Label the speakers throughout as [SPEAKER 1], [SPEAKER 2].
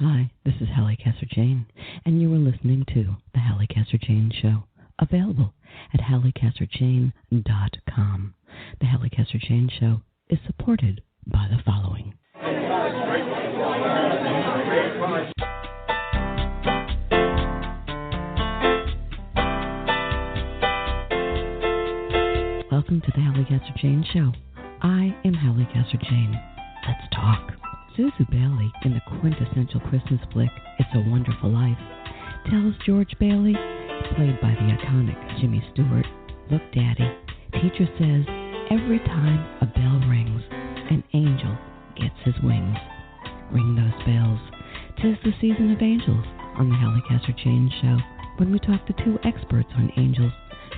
[SPEAKER 1] Hi, this is Halli Casser-Jayne, and you are listening to The Halli Casser-Jayne Show, available at HalliCasser-Jayne.com. The Halli Casser-Jayne Show is supported by the following. Welcome to The Halli Casser-Jayne Show. I am Halli Casser-Jayne. Let's talk. Zuzu Bailey in the quintessential Christmas flick It's a Wonderful Life tells George Bailey, played by the iconic Jimmy Stewart, "Look, Daddy, teacher says every time a bell rings, an angel gets his wings. Ring those bells. 'Tis the season of angels on the Halli Casser-Jayne Show, when we talk to two experts on angels,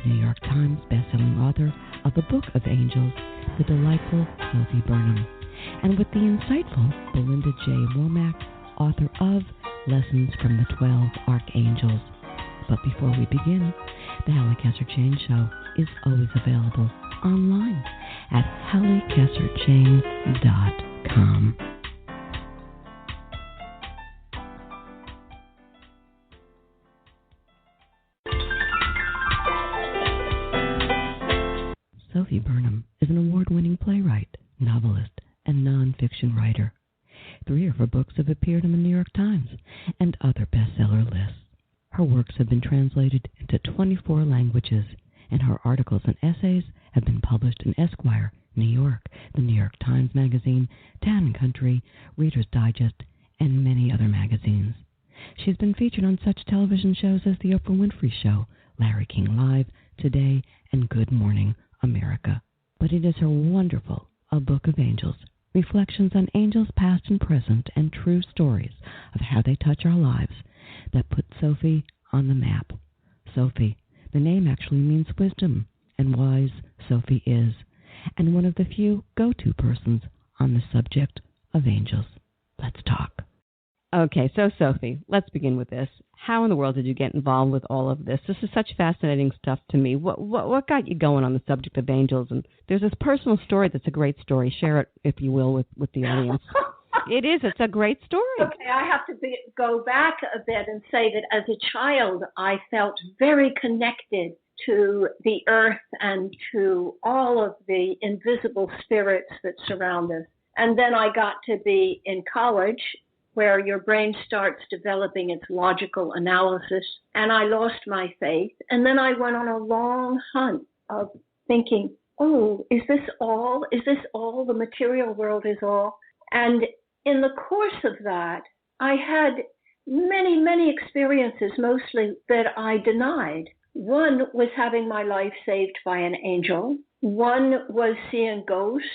[SPEAKER 1] New York Times bestselling author of A Book of Angels, the delightful Sophie Burnham, and with the insightful Belinda J. Womack, author of Lessons from the 12 Archangels. But before we begin, the Halli Casser-Jayne Show is always available online at HalliCasser-Jayne.com. Sophie Burnham is an award-winning playwright, novelist, and nonfiction writer. 3 of her books have appeared in the New York Times and other bestseller lists. Her works have been translated into 24 languages, and her articles and essays have been published in Esquire, New York, the New York Times Magazine, Town & Country, Reader's Digest, and many other magazines. She's been featured on such television shows as The Oprah Winfrey Show, Larry King Live, Today, and Good Morning America. But it is her wonderful A Book of Angels, reflections on angels past and present, and true stories of how they touch our lives, that put Sophie on the map. Sophie, the name actually means wisdom, and wise Sophie is, and one of the few go-to persons on the subject of angels. Let's talk. Okay, so Sophie, let's begin with this. How in the world did you get involved with all of this? This is such fascinating stuff to me. What got you going on the subject of angels? And there's this personal story that's a great story. Share it, if you will, with the audience. It is. It's a great story.
[SPEAKER 2] Okay, I have to go back a bit and say that as a child, I felt very connected to the earth and to all of the invisible spirits that surround us. And then I got to be in college, where your brain starts developing its logical analysis, and I lost my faith. And then I went on a long hunt of thinking, oh, is this all? Is this all? The material world is all? And in the course of that, I had many, many experiences, mostly that I denied. One was having my life saved by an angel. One was seeing ghosts,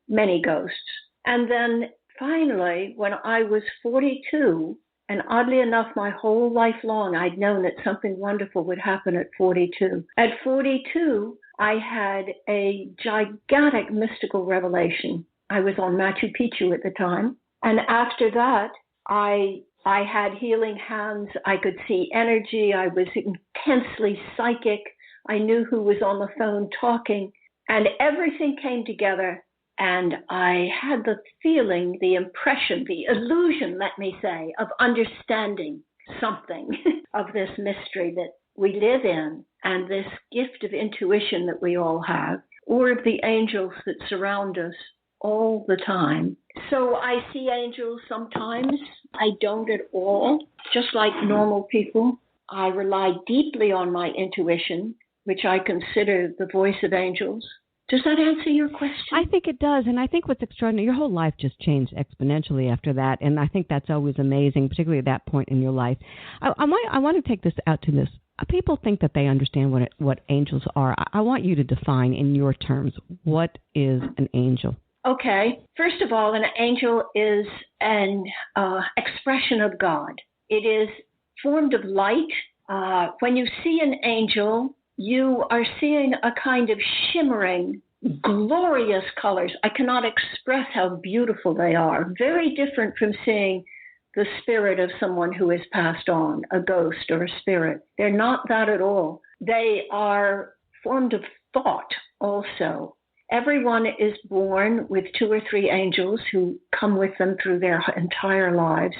[SPEAKER 2] many ghosts. And then finally, when I was 42, and oddly enough, my whole life long, I'd known that something wonderful would happen at 42. At 42, I had a gigantic mystical revelation. I was on Machu Picchu at the time. And after that, I had healing hands. I could see energy. I was intensely psychic. I knew who was on the phone talking. And everything came together. And I had the feeling, the impression, the illusion, let me say, of understanding something of this mystery that we live in, and this gift of intuition that we all have, or of the angels that surround us all the time. So I see angels sometimes. I don't at all. Just like normal people, I rely deeply on my intuition, which I consider the voice of angels. Does that answer your question?
[SPEAKER 1] I think it does, and I think what's extraordinary, your whole life just changed exponentially after that, and I think that's always amazing, particularly at that point in your life. I want to take this out to this. People think that they understand what angels are. I want you to define in your terms, what is an angel?
[SPEAKER 2] Okay. First of all, an angel is an expression of God. It is formed of light. When you see an angel, you are seeing a kind of shimmering, glorious colors. I cannot express how beautiful they are. Very different from seeing the spirit of someone who has passed on, a ghost or a spirit. They're not that at all. They are formed of thought also. Everyone is born with 2 or 3 angels who come with them through their entire lives.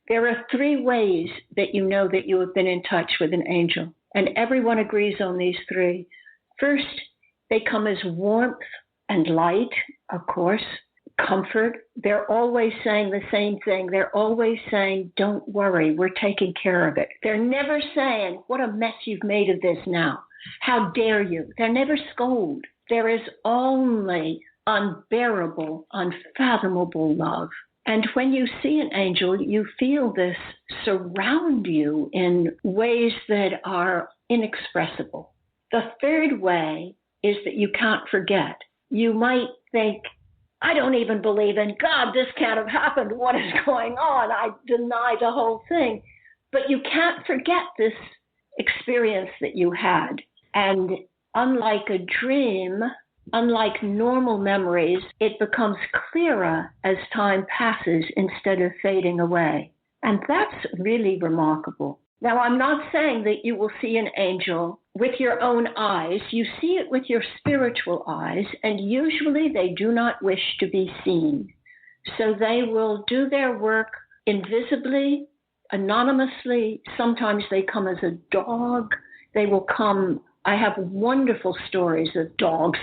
[SPEAKER 2] There are 3 ways that you know that you have been in touch with an angel, and everyone agrees on these 3. First, they come as warmth and light, of course, comfort. They're always saying the same thing. They're always saying, don't worry, we're taking care of it. They're never saying, what a mess you've made of this now. How dare you? They're never scold. There is only unbearable, unfathomable love. And when you see an angel, you feel this surround you in ways that are inexpressible. The third way is that you can't forget. You might think, I don't even believe in God. This can't have happened. What is going on? I deny the whole thing. But you can't forget this experience that you had. And unlike a dream, unlike normal memories, it becomes clearer as time passes instead of fading away. And that's really remarkable. Now, I'm not saying that you will see an angel with your own eyes. You see it with your spiritual eyes, and usually they do not wish to be seen. So they will do their work invisibly, anonymously. Sometimes they come as a dog. They will come. I have wonderful stories of dogs,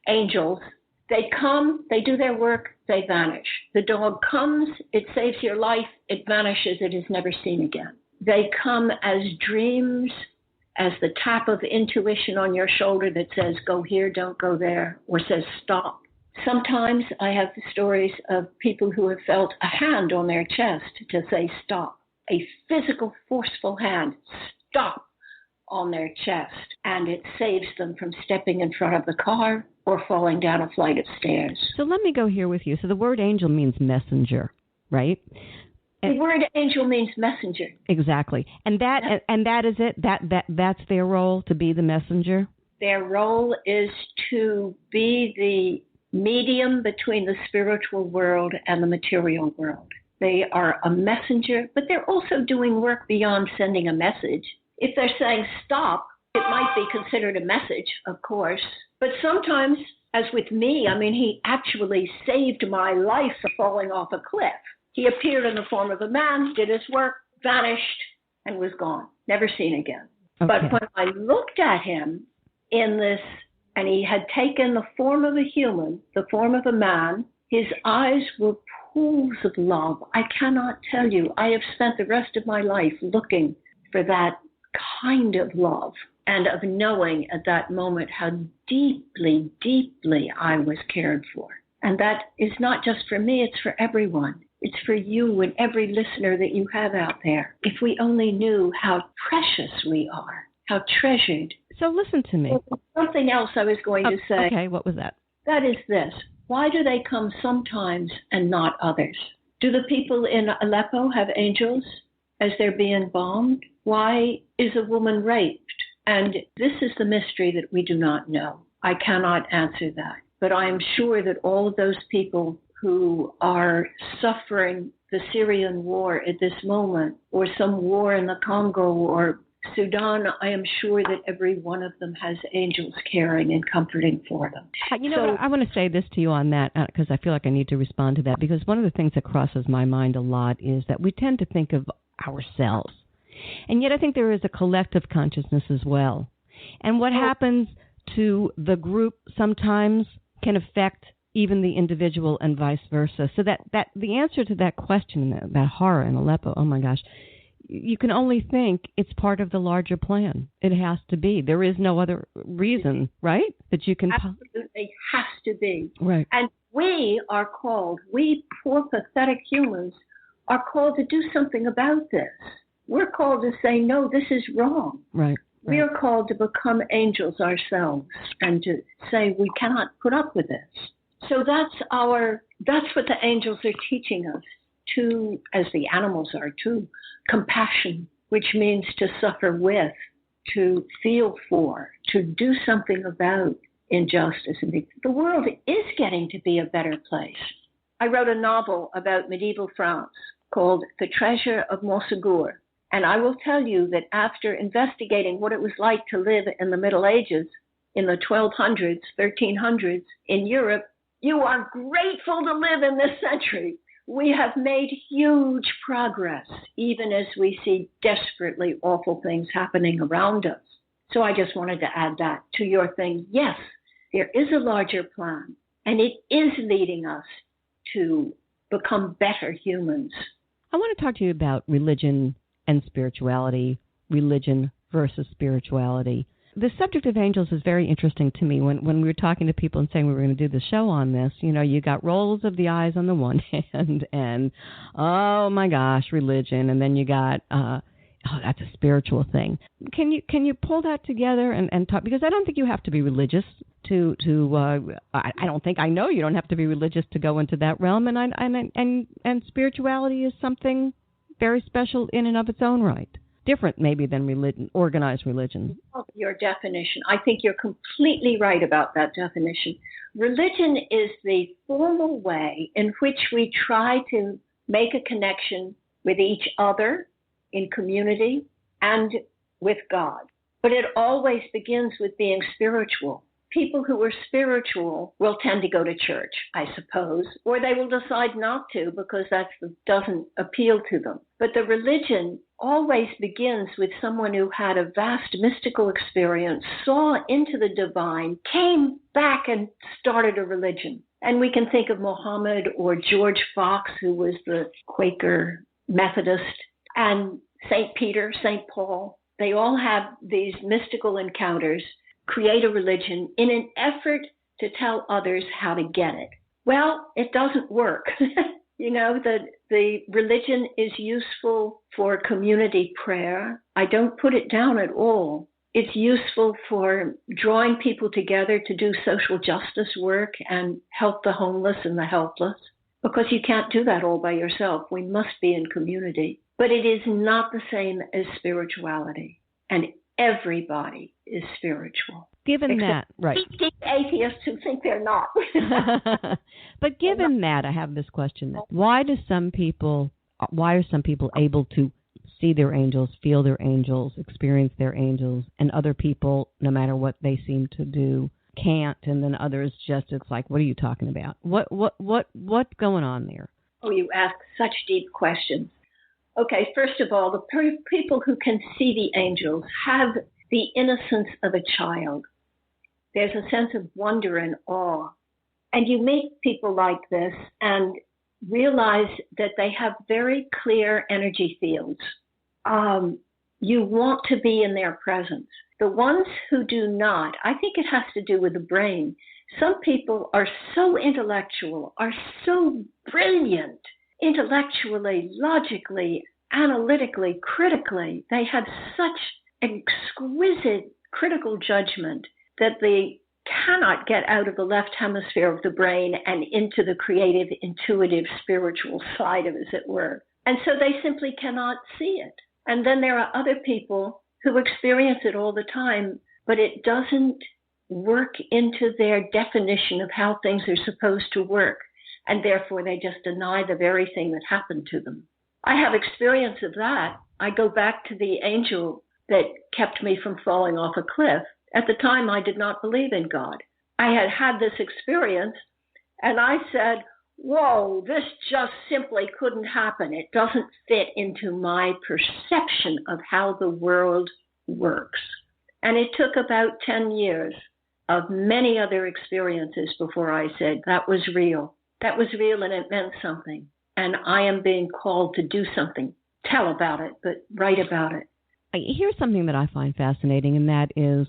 [SPEAKER 2] angels. They come, they do their work, they vanish. The dog comes, it saves your life, it vanishes, it is never seen again. They come as dreams, as the tap of intuition on your shoulder that says, go here, don't go there, or says, stop. Sometimes I have stories of people who have felt a hand on their chest to say, stop. A physical, forceful hand, stop, on their chest, and it saves them from stepping in front of the car or falling down a flight of stairs.
[SPEAKER 1] So let me go here with you. So the word angel means messenger, right?
[SPEAKER 2] The word angel means messenger.
[SPEAKER 1] Exactly. And that is it? That's their role, to be the messenger?
[SPEAKER 2] Their role is to be the medium between the spiritual world and the material world. They are a messenger, but they're also doing work beyond sending a message. If they're saying stop, it might be considered a message, of course. But sometimes, as with me, he actually saved my life from falling off a cliff. He appeared in the form of a man, did his work, vanished, and was gone, never seen again. Okay. But when I looked at him in this, and he had taken the form of a human, the form of a man, his eyes were pools of love. I cannot tell you. I have spent the rest of my life looking for that kind of love and of knowing at that moment how deeply, deeply I was cared for. And that is not just for me, it's for everyone. It's for you and every listener that you have out there. If we only knew how precious we are, how treasured.
[SPEAKER 1] So listen to me.
[SPEAKER 2] Something else I was going to say.
[SPEAKER 1] Okay, what was that?
[SPEAKER 2] That is this. Why do they come sometimes and not others? Do the people in Aleppo have angels as they're being bombed? Why is a woman raped? And this is the mystery that we do not know. I cannot answer that. But I am sure that all of those people who are suffering the Syrian war at this moment, or some war in the Congo or Sudan, I am sure that every one of them has angels caring and comforting for them.
[SPEAKER 1] I want to say this to you on that, because I feel like I need to respond to that, because one of the things that crosses my mind a lot is that we tend to think of ourselves. And yet I think there is a collective consciousness as well. And what happens to the group sometimes can affect even the individual and vice versa. So that the answer to that question, that horror in Aleppo, oh my gosh, you can only think it's part of the larger plan. It has to be. There is no other reason, right? That you can...
[SPEAKER 2] Absolutely has to be.
[SPEAKER 1] Right.
[SPEAKER 2] And we are called, we poor pathetic humans, are called to do something about this. We're called to say, no, this is wrong.
[SPEAKER 1] Right.
[SPEAKER 2] We are called to become angels ourselves and to say we cannot put up with this. So that's what the angels are teaching us to, as the animals are too, compassion, which means to suffer with, to feel for, to do something about injustice. And the world is getting to be a better place. I wrote a novel about medieval France called The Treasure of Montségur. And I will tell you that after investigating what it was like to live in the Middle Ages, in the 1200s, 1300s in Europe, you are grateful to live in this century. We have made huge progress, even as we see desperately awful things happening around us. So I just wanted to add that to your thing. Yes, there is a larger plan, and it is leading us to become better humans.
[SPEAKER 1] I want to talk to you about religion and spirituality, religion versus spirituality. The subject of angels is very interesting to me. When we were talking to people and saying we were going to do the show on this, you got rolls of the eyes on the one hand and, oh my gosh, religion. And then you got, that's a spiritual thing. Can you pull that together and talk? Because I don't think you have to be religious I know you don't have to be religious to go into that realm. And spirituality is something very special in and of its own right. Different maybe than religion, organized religion.
[SPEAKER 2] Your definition. I think you're completely right about that definition. Religion is the formal way in which we try to make a connection with each other in community and with God. But it always begins with being spiritual. People who are spiritual will tend to go to church, I suppose, or they will decide not to because that doesn't appeal to them. But the religion always begins with someone who had a vast mystical experience, saw into the divine, came back and started a religion. And we can think of Muhammad or George Fox, who was the Quaker Methodist, and St. Peter, St. Paul. They all have these mystical encounters, create a religion in an effort to tell others how to get it. Well, it doesn't work. The religion is useful for community prayer. I don't put it down at all. It's useful for drawing people together to do social justice work and help the homeless and the helpless, because you can't do that all by yourself. We must be in community. But it is not the same as spirituality. And everybody is spiritual.
[SPEAKER 1] Given that, right.
[SPEAKER 2] Atheists who think they're not.
[SPEAKER 1] But given that, I have this question. Why are some people able to see their angels, feel their angels, experience their angels, and other people, no matter what they seem to do, can't, and then others it's like, what are you talking about? What's going on there?
[SPEAKER 2] Oh, you ask such deep questions. Okay, first of all, the people who can see the angels have the innocence of a child. There's a sense of wonder and awe. And you meet people like this and realize that they have very clear energy fields. You want to be in their presence. The ones who do not, I think it has to do with the brain. Some people are so intellectual, are so brilliant, intellectually, logically, analytically, critically. They have such exquisite critical judgment that they cannot get out of the left hemisphere of the brain and into the creative, intuitive, spiritual side of it, as it were. And so they simply cannot see it. And then there are other people who experience it all the time, but it doesn't work into their definition of how things are supposed to work. And therefore, they just deny the very thing that happened to them. I have experience of that. I go back to the angel that kept me from falling off a cliff. At the time, I did not believe in God. I had had this experience, and I said, whoa, this just simply couldn't happen. It doesn't fit into my perception of how the world works. And it took about 10 years of many other experiences before I said, that was real. That was real, and it meant something. And I am being called to do something. Tell about it, but write about it.
[SPEAKER 1] Here's something that I find fascinating, and that is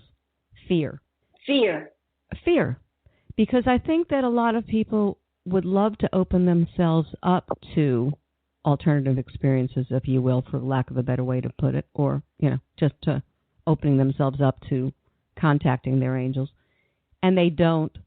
[SPEAKER 1] fear. Fear. Because I think that a lot of people would love to open themselves up to alternative experiences, if you will, for lack of a better way to put it, or, just to opening themselves up to contacting their angels. And they don't,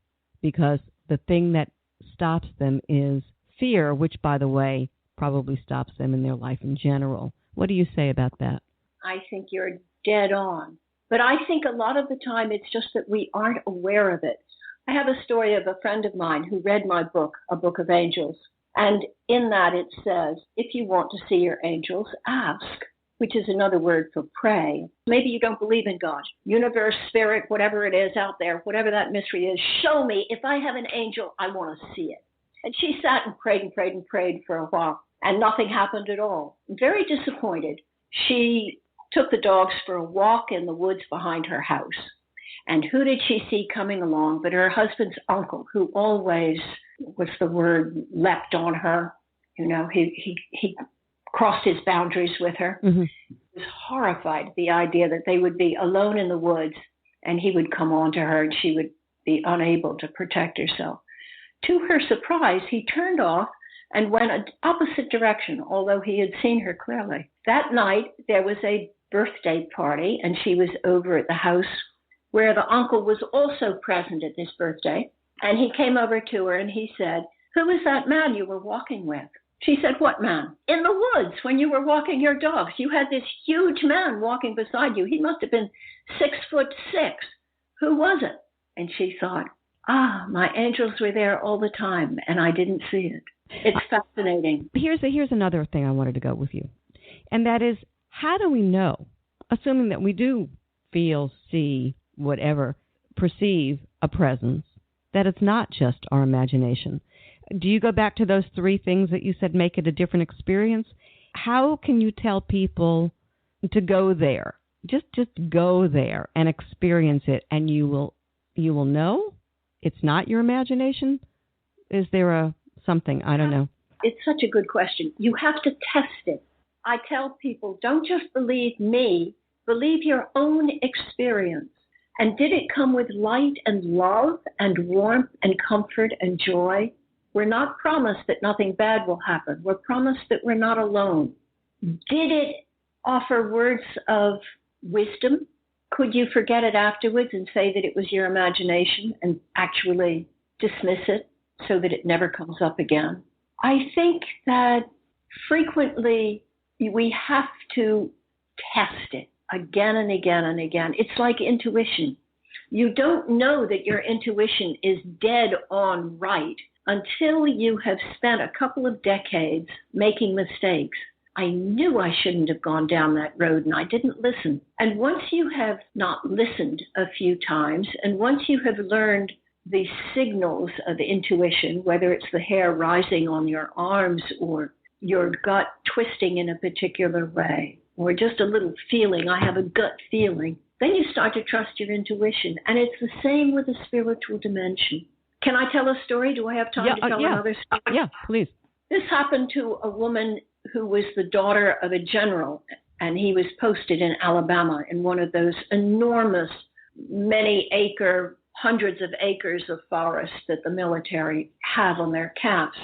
[SPEAKER 1] because the thing that stops them is fear, which, by the way, probably stops them in their life in general. What do you say about that?
[SPEAKER 2] I think you're dead on. But I think a lot of the time it's just that we aren't aware of it. I have a story of a friend of mine who read my book, A Book of Angels. And in that it says, if you want to see your angels, ask. which is another word for pray. Maybe you don't believe in God, universe, spirit, whatever it is out there, whatever that mystery is. Show me. If I have an angel, I want to see it. And she sat and prayed and prayed and prayed for a while, and nothing happened at all. Very disappointed. She took the dogs for a walk in the woods behind her house. And who did she see coming along but her husband's uncle, who always, leapt on her. You know, he crossed his boundaries with her. Mm-hmm. He was horrified at the idea that they would be alone in the woods and he would come on to her and she would be unable to protect herself. To her surprise, he turned off and went an opposite direction, although he had seen her clearly. That night, there was a birthday party, and she was over at the house where the uncle was also present at this birthday. And he came over to her and he said, "Who is that man you were walking with?" She said, "What man?" "In the woods, when you were walking your dogs. You had this huge man walking beside you. He must have been 6'6". Who was it?" And she thought, my angels were there all the time, and I didn't see it. It's fascinating.
[SPEAKER 1] Here's another thing I wanted to go with you, and that is, how do we know, assuming that we do feel, see, whatever, perceive a presence, that it's not just our imagination? Do you go back to those three things that you said make it a different experience? How can you tell people to go there? Just go there and experience it, and you will know it's not your imagination? Is there something? I don't know.
[SPEAKER 2] It's such a good question. You have to test it. I tell people, don't just believe me, believe your own experience. And did it come with light and love and warmth and comfort and joy? We're not promised that nothing bad will happen. We're promised that we're not alone. Did it offer words of wisdom? Could you forget it afterwards and say that it was your imagination and actually dismiss it so that it never comes up again? I think that frequently we have to test it again and again and again. It's like intuition. You don't know that your intuition is dead on right until you have spent a couple of decades making mistakes. I knew I shouldn't have gone down that road, and I didn't listen. And once you have not listened a few times, and once you have learned the signals of intuition, whether it's the hair rising on your arms or your gut twisting in a particular way, or just a little feeling, I have a gut feeling, then you start to trust your intuition. And it's the same with the spiritual dimension. Can I tell a story? Do I have time to tell another story?
[SPEAKER 1] Yeah, please.
[SPEAKER 2] This happened to a woman who was the daughter of a general, and he was posted in Alabama in one of those enormous, many-acre, hundreds of acres of forest that the military have on their camps.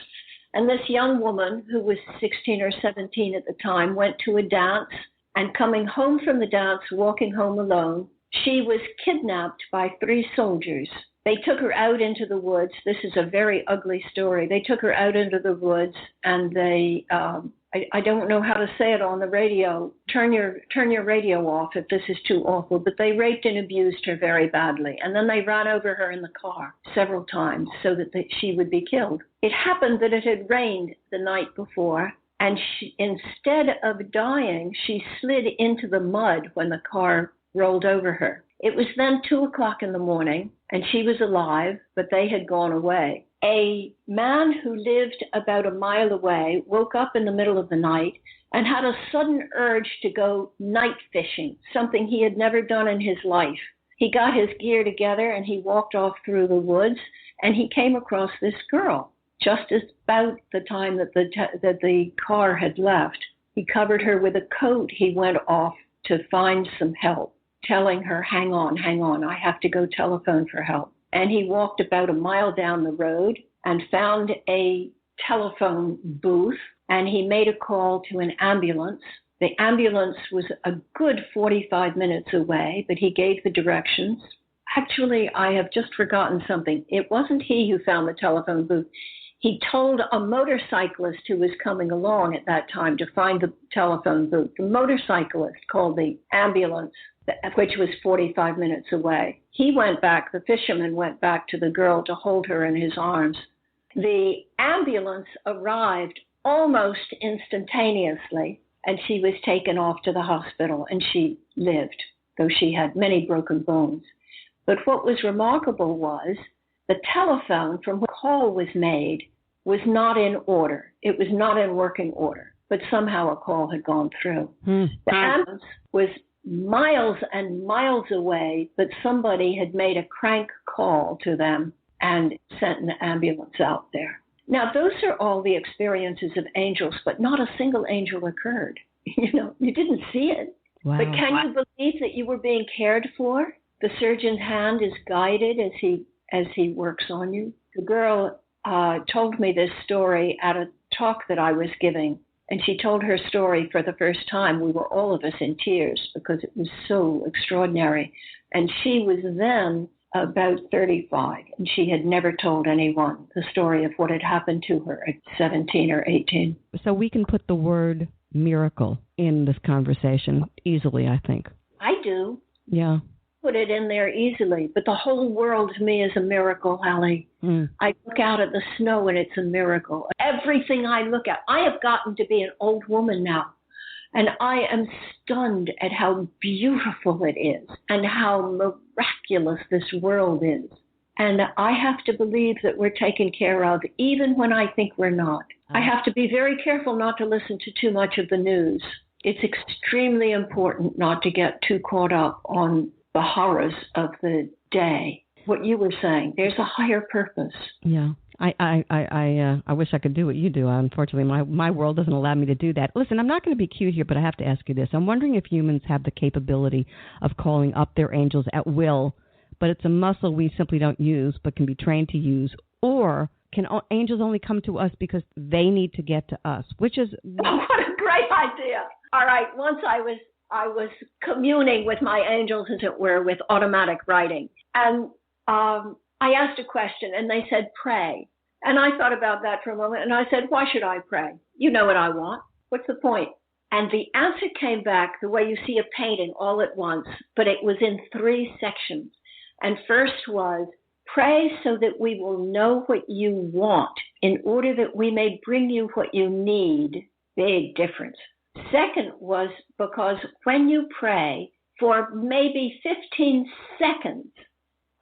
[SPEAKER 2] And this young woman, who was 16 or 17 at the time, went to a dance, and coming home from the dance, walking home alone, she was kidnapped by 3 soldiers. They took her out into the woods. This is a very ugly story. They took her out into the woods, and they, I don't know how to say it on the radio. Turn your radio off if this is too awful. But they raped and abused her very badly. And then they ran over her in the car several times so that she would be killed. It happened that it had rained the night before, and instead of dying, she slid into the mud when the car rolled over her. It was then 2:00 in the morning, and she was alive, but they had gone away. A man who lived about a mile away woke up in the middle of the night and had a sudden urge to go night fishing, something he had never done in his life. He got his gear together and he walked off through the woods, and he came across this girl just about the time that the car had left. He covered her with a coat. He went off to find some help, telling her, hang on, I have to go telephone for help. And he walked about a mile down the road and found a telephone booth, and he made a call to an ambulance. The ambulance was a good 45 minutes away, but he gave the directions. Actually, I have just forgotten something. It wasn't he who found the telephone booth. He told a motorcyclist who was coming along at that time to find the telephone booth. The motorcyclist called the ambulance, which was 45 minutes away. He went back, the fisherman went back to the girl to hold her in his arms. The ambulance arrived almost instantaneously, and she was taken off to the hospital, and she lived, though she had many broken bones. But what was remarkable was the telephone from which the call was made was not in order. It was not in working order, but somehow a call had gone through. The ambulance was miles and miles away, but somebody had made a crank call to them and sent an ambulance out there. Now, those are all the experiences of angels, but not a single angel occurred. You didn't see it.
[SPEAKER 1] Wow.
[SPEAKER 2] But can you believe that you were being cared for? The surgeon's hand is guided as he works on you. The girl told me this story at a talk that I was giving, and she told her story for the first time. We were all of us in tears because it was so extraordinary. And she was then about 35, and she had never told anyone the story of what had happened to her at 17 or 18.
[SPEAKER 1] So we can put the word miracle in this conversation easily, I think.
[SPEAKER 2] I do.
[SPEAKER 1] Yeah.
[SPEAKER 2] Put it in there easily, but the whole world to me is a miracle, Halli. I look out at the snow and it's a miracle. Everything I look at, I have gotten to be an old woman now, and I am stunned at how beautiful it is and how miraculous this world is. And I have to believe that we're taken care of even when I think we're not. I have to be very careful not to listen to too much of the news. It's extremely important not to get too caught up on the horrors of the day. What you were saying, there's a higher purpose.
[SPEAKER 1] Yeah. I wish I could do what you do. Unfortunately, my world doesn't allow me to do that. Listen, I'm not going to be cute here, but I have to ask you this. I'm wondering if humans have the capability of calling up their angels at will, but it's a muscle we simply don't use but can be trained to use, or can angels only come to us because they need to get to us, which is...
[SPEAKER 2] Oh, what a great idea. All right, once I was communing with my angels, as it were, with automatic writing. And I asked a question, and they said, pray. And I thought about that for a moment, and I said, why should I pray? You know what I want. What's the point? And the answer came back the way you see a painting all at once, but it was in 3 sections. And first was, pray so that we will know what you want in order that we may bring you what you need. Big difference. Second was because when you pray for maybe 15 seconds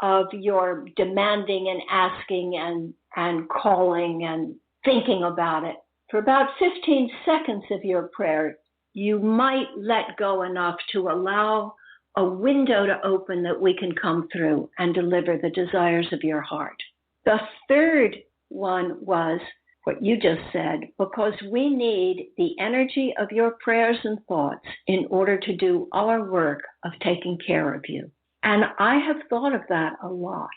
[SPEAKER 2] of your demanding and asking and calling and thinking about it, for about 15 seconds of your prayer, you might let go enough to allow a window to open that we can come through and deliver the desires of your heart. The third one was what you just said, because we need the energy of your prayers and thoughts in order to do our work of taking care of you. And I have thought of that a lot.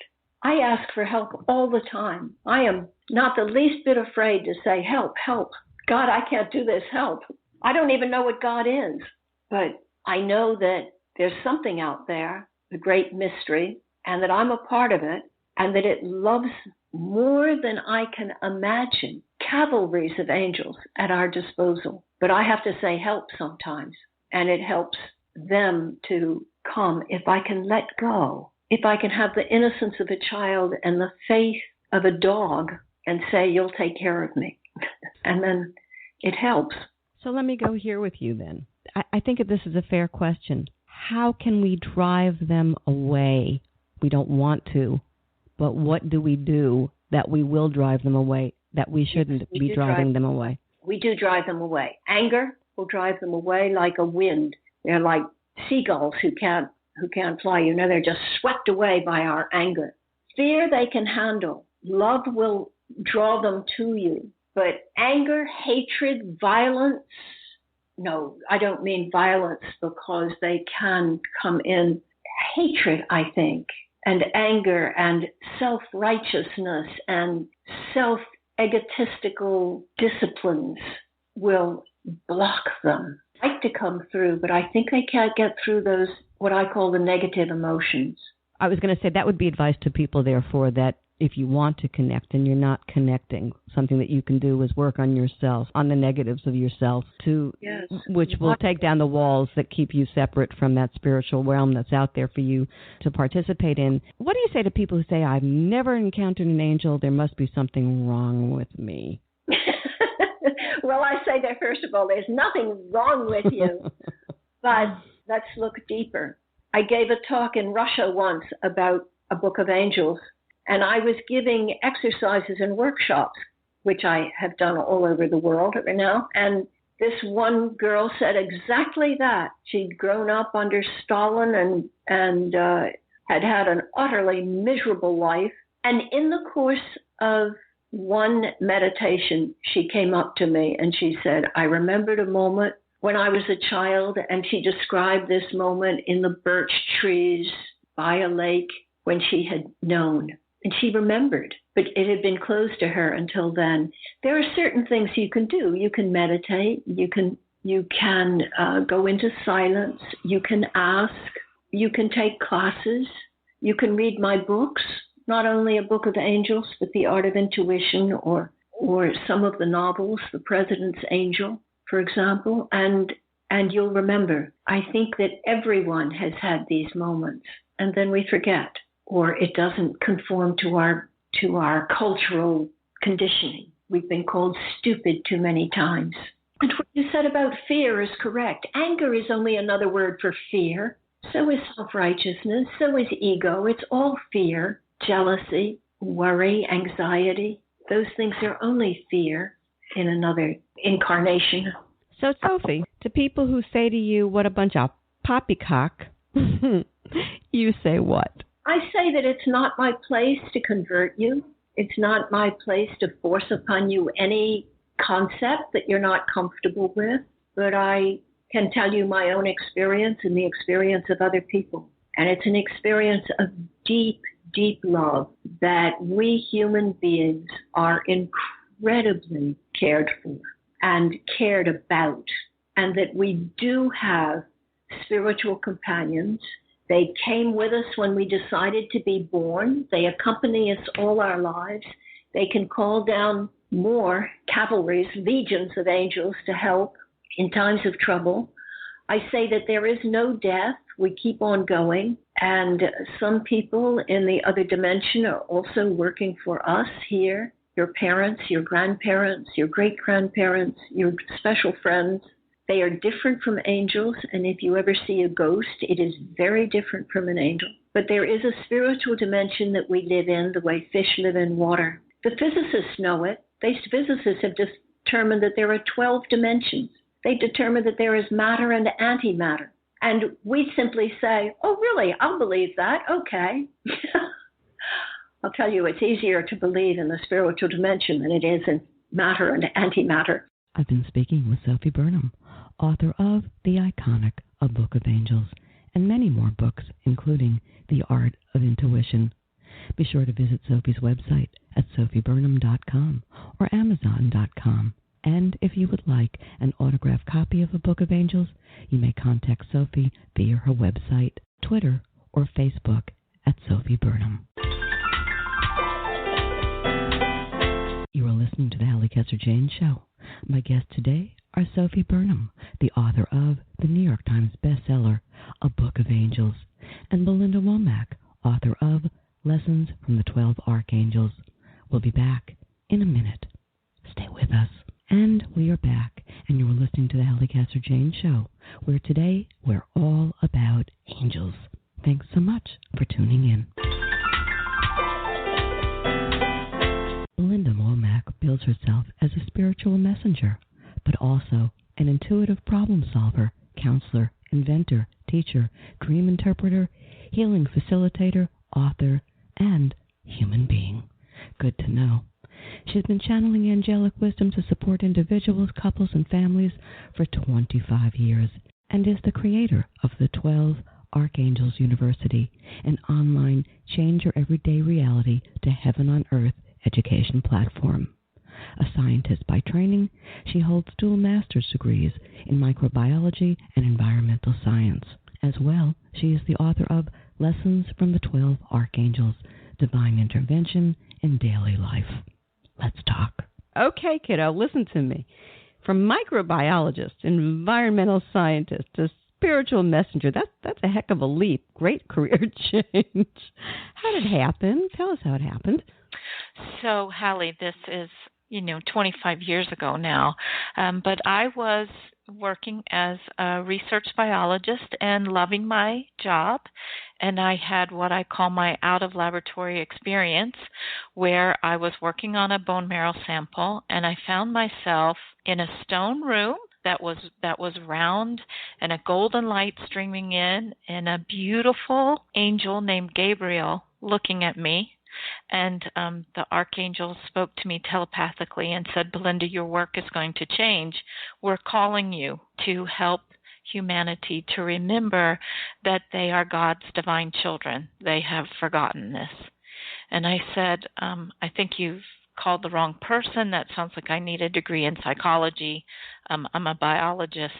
[SPEAKER 2] I ask for help all the time. I am not the least bit afraid to say, help, help. God, I can't do this, help. I don't even know what God is, but I know that there's something out there, the great mystery, and that I'm a part of it, and that it loves more than I can imagine. Cavalries of angels at our disposal. But I have to say help sometimes, and it helps them to come if I can let go, if I can have the innocence of a child and the faith of a dog and say, you'll take care of me. And then it helps.
[SPEAKER 1] So let me go here with you then. I think that this is a fair question. How can we drive them away? We don't want to, but what do we do that we will drive them away, that we shouldn't be driving them away?
[SPEAKER 2] We do drive them away. Anger will drive them away like a wind. They're like seagulls who can't fly. They're just swept away by our anger. Fear they can handle. Love will draw them to you. But anger, hatred, violence, no, I don't mean violence because they can come in. Hatred, I think, and anger and self-righteousness and self-egotistical disciplines will block them. I like to come through, but I think they can't get through those, what I call the negative emotions.
[SPEAKER 1] I was going to say that would be advice to people, therefore, that if you want to connect and you're not connecting, something that you can do is work on yourself, on the negatives of yourself, which will take down the walls that keep you separate from that spiritual realm that's out there for you to participate in. What do you say to people who say, I've never encountered an angel, there must be something wrong with me?
[SPEAKER 2] Well, I say that, first of all, there's nothing wrong with you, but let's look deeper. I gave a talk in Russia once about a book of angels, and I was giving exercises and workshops, which I have done all over the world right now. And this one girl said exactly that. She'd grown up under Stalin and had had an utterly miserable life. And in the course of one meditation, she came up to me and she said, I remembered a moment when I was a child, and she described this moment in the birch trees by a lake when she had known. And she remembered, but it had been closed to her until then. There are certain things you can do. You can meditate. You can go into silence. You can ask. You can take classes. You can read my books, not only A Book of Angels, but The Art of Intuition, or some of the novels, The President's Angel, for example, and you'll remember. I think that everyone has had these moments, and then we forget, or it doesn't conform to our cultural conditioning. We've been called stupid too many times. And what you said about fear is correct. Anger is only another word for fear. So is self-righteousness. So is ego. It's all fear, jealousy, worry, anxiety. Those things are only fear in another incarnation.
[SPEAKER 3] So, Sophie, to people who say to you, what a bunch of poppycock, you say what?
[SPEAKER 2] I say that it's not my place to convert you. It's not my place to force upon you any concept that you're not comfortable with, but I can tell you my own experience and the experience of other people. And it's an experience of deep, deep love that we human beings are incredibly cared for and cared about, and that we do have spiritual companions. They came with us when we decided to be born. They accompany us all our lives. They can call down more cavalries, legions of angels to help in times of trouble. I say that there is no death. We keep on going. And some people in the other dimension are also working for us here. Your parents, your grandparents, your great-grandparents, your special friends. They are different from angels, and if you ever see a ghost, it is very different from an angel. But there is a spiritual dimension that we live in, the way fish live in water. The physicists know it. Physicists have determined that there are 12 dimensions. They determined that there is matter and antimatter. And we simply say, oh, really? I'll believe that. Okay. I'll tell you, it's easier to believe in the spiritual dimension than it is in matter and antimatter.
[SPEAKER 1] I've been speaking with Sophie Burnham, author of the iconic A Book of Angels, and many more books, including The Art of Intuition. Be sure to visit Sophie's website at sophieburnham.com or amazon.com. And if you would like an autographed copy of A Book of Angels, you may contact Sophie via her website, Twitter, or Facebook at Sophie Burnham. You are listening to the Halli Casser-Jayne Show. My guests today are Sophie Burnham, the author of the New York Times bestseller, A Book of Angels, and Belinda Wac, author of Lessons from the 12 Archangels. We'll be back in a minute. Stay with us. And we are back, and you are listening to the Halli Casser-Jayne Show, where today we're all about angels. Thanks so much for tuning in. Belinda Wac bills herself as a spiritual messenger, but also an intuitive problem solver, counselor, inventor, teacher, dream interpreter, healing facilitator, author, and human being. Good to know. She's been channeling angelic wisdom to support individuals, couples, and families for 25 years, and is the creator of the 12 Archangels University, an online change your everyday reality to heaven on earth education platform. A scientist by training, she holds dual master's degrees in microbiology and environmental science. As well, she is the author of Lessons from the 12 Archangels, Divine Intervention in Daily Life. Let's talk.
[SPEAKER 3] Okay, kiddo, listen to me. From microbiologist, environmental scientist, to spiritual messenger, that's a heck of a leap. Great career change. How did it happen? Tell us how it happened.
[SPEAKER 4] So, Halli, this is 25 years ago now. But I was working as a research biologist and loving my job. And I had what I call my out-of-laboratory experience, where I was working on a bone marrow sample, and I found myself in a stone room that was round, and a golden light streaming in, and a beautiful angel named Gabriel looking at me. And the Archangel spoke to me telepathically and said, Belinda, your work is going to change. We're calling you to help humanity to remember that they are God's divine children. They have forgotten this. And I said, I think you've called the wrong person. That sounds like I need a degree in psychology. I'm a biologist.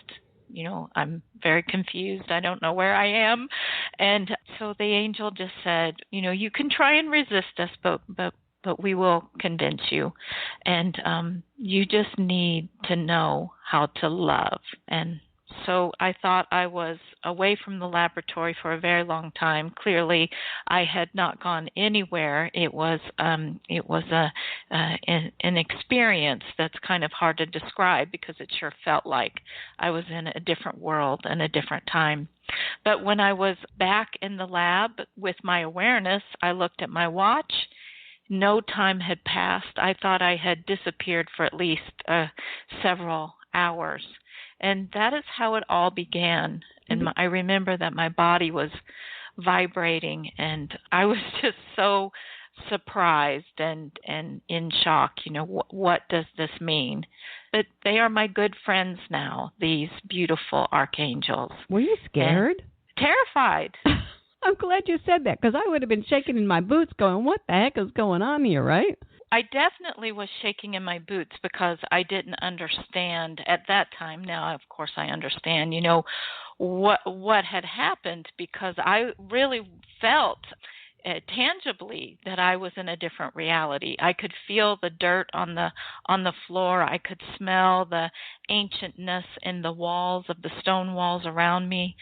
[SPEAKER 4] I'm very confused. I don't know where I am. And so the angel just said, you can try and resist us, but we will convince you. And you just need to know how to love. And so I thought I was away from the laboratory for a very long time. Clearly, I had not gone anywhere. It was an experience that's kind of hard to describe, because it sure felt like I was in a different world and a different time. But when I was back in the lab with my awareness, I looked at my watch. No time had passed. I thought I had disappeared for at least several hours. And that is how it all began. And I remember that my body was vibrating, and I was just so surprised and in shock. What does this mean? But they are my good friends now, these beautiful archangels.
[SPEAKER 3] Were you scared?
[SPEAKER 4] And terrified.
[SPEAKER 3] I'm glad you said that, because I would have been shaking in my boots going, what the heck is going on here, right?
[SPEAKER 4] I definitely was shaking in my boots, because I didn't understand at that time. Now, of course, I understand, what had happened, because I really felt tangibly that I was in a different reality. I could feel the dirt on the floor. I could smell the ancientness in the walls of the stone walls around me.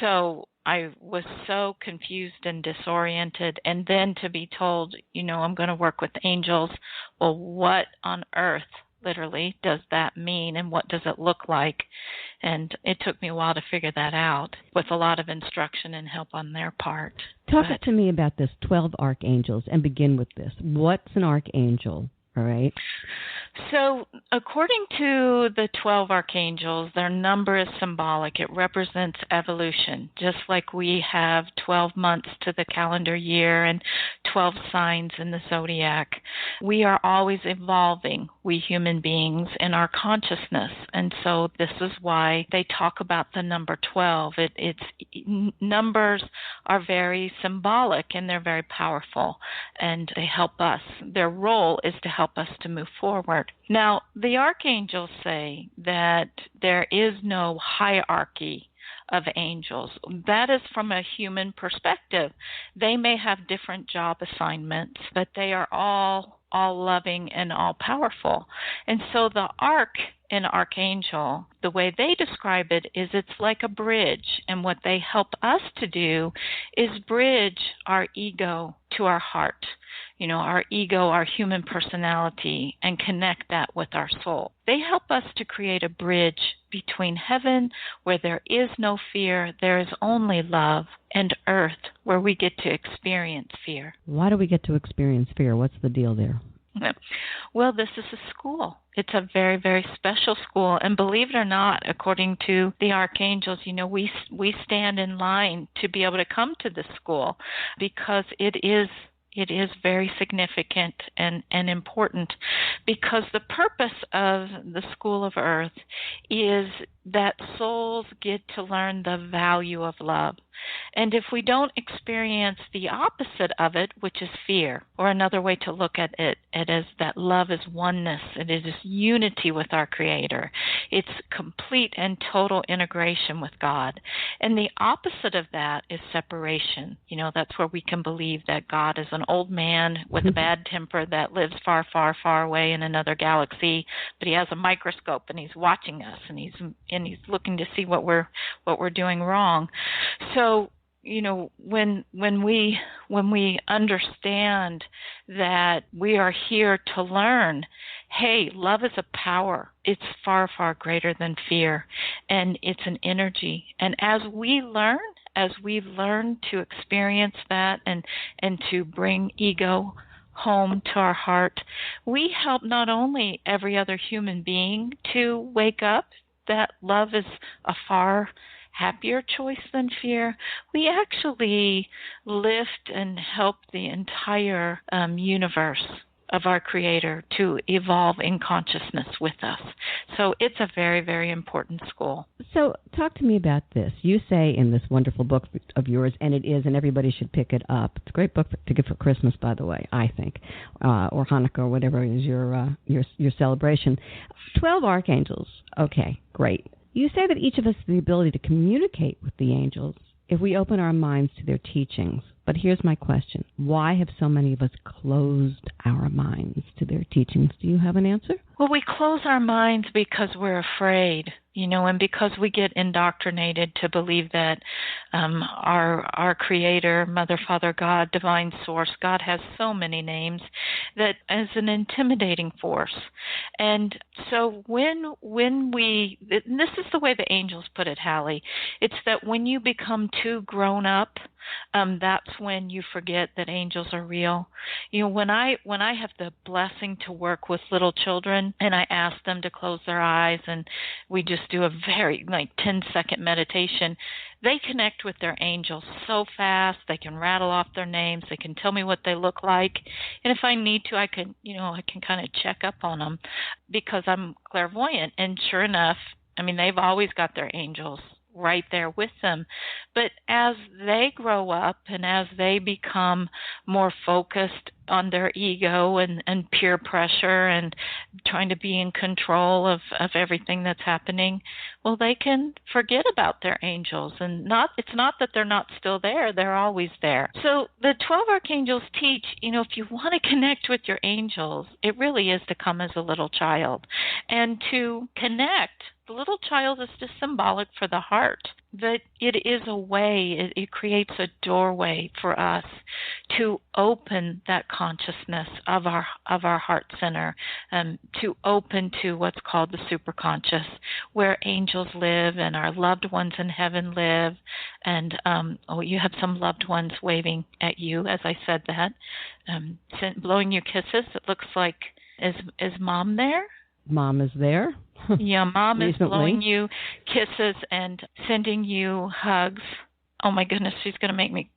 [SPEAKER 4] So I was so confused and disoriented. And then to be told, I'm going to work with angels. Well, what on earth, literally, does that mean, and what does it look like? And it took me a while to figure that out, with a lot of instruction and help on their part.
[SPEAKER 3] Talk to me about this 12 archangels, and begin with this. What's an archangel? All right.
[SPEAKER 4] So according to the 12 archangels, their number is symbolic. It represents evolution, just like we have 12 months to the calendar year and 12 signs in the zodiac. We are always evolving, we human beings, in our consciousness. And so this is why they talk about the number 12. Numbers are very symbolic, and they're very powerful, and they help us. Their role is to help us to move forward. Now, the archangels say that there is no hierarchy of angels. That is from a human perspective. They may have different job assignments, but they are all loving and all powerful. And so the arc in archangel, the way they describe it is it's like a bridge, and what they help us to do is bridge our ego to our heart. Our ego, our human personality, and connect that with our soul. They help us to create a bridge between heaven, where there is no fear, there is only love, and earth, where we get to experience fear.
[SPEAKER 3] Why do we get to experience fear? What's the deal there?
[SPEAKER 4] Well, this is a school. It's a very, very special school. And believe it or not, according to the archangels, we stand in line to be able to come to this school, because it is very significant and important, because the purpose of the School of Earth is that souls get to learn the value of love. And if we don't experience the opposite of it, which is fear, or another way to look at it is that love is oneness. It is unity with our Creator. It's complete and total integration with God. And the opposite of that is separation. That's where we can believe that God is an old man with a bad temper that lives far, far, far away in another galaxy, but he has a microscope and he's watching us, and he's looking to see what we're doing wrong. So, when we understand that we are here to learn, hey, love is a power. It's far, far greater than fear, and it's an energy. And as we learn to experience that and to bring ego home to our heart, we help not only every other human being to wake up that love is a far happier choice than fear, we actually lift and help the entire universe of our Creator to evolve in consciousness with us. So it's a very, very important school.
[SPEAKER 3] So talk to me about this. You say in this wonderful book of yours, and it is, and everybody should pick it up. It's a great book to give for Christmas, by the way, I think, or Hanukkah, or whatever is your celebration. 12 Archangels. Okay, great. You say that each of us has the ability to communicate with the angels if we open our minds to their teachings. But here's my question. Why have so many of us closed our minds to their teachings? Do you have an answer?
[SPEAKER 4] Well, we close our minds because we're afraid, and because we get indoctrinated to believe that our Creator, Mother, Father, God, Divine Source, God has so many names, that is an intimidating force. And so when we, and this is the way the angels put it, Halli, it's that when you become too grown up, that's when you forget that angels are real. When I have the blessing to work with little children, and I ask them to close their eyes, and we just do a very 10-second meditation, they connect with their angels so fast. They can rattle off their names. They can tell me what they look like, and if I need to, I can kind of check up on them because I'm clairvoyant. And sure enough, they've always got their angels right there with them. But as they grow up and as they become more focused on their ego and peer pressure and trying to be in control of everything that's happening, well, they can forget about their angels. And it's not that they're not still there. They're always there. So the 12 Archangels teach, if you want to connect with your angels, it really is to come as a little child and to connect. The little child is just symbolic for the heart, but it is a way, it creates a doorway for us to open that consciousness of our heart center, to open to what's called the superconscious, where angels live and our loved ones in heaven live. And you have some loved ones waving at you as I said that, blowing you kisses. It looks like, is Mom there?
[SPEAKER 3] Mom is there.
[SPEAKER 4] Yeah, Mom is
[SPEAKER 3] Recently.
[SPEAKER 4] blowing you kisses and sending you hugs. Oh my goodness, she's going to make me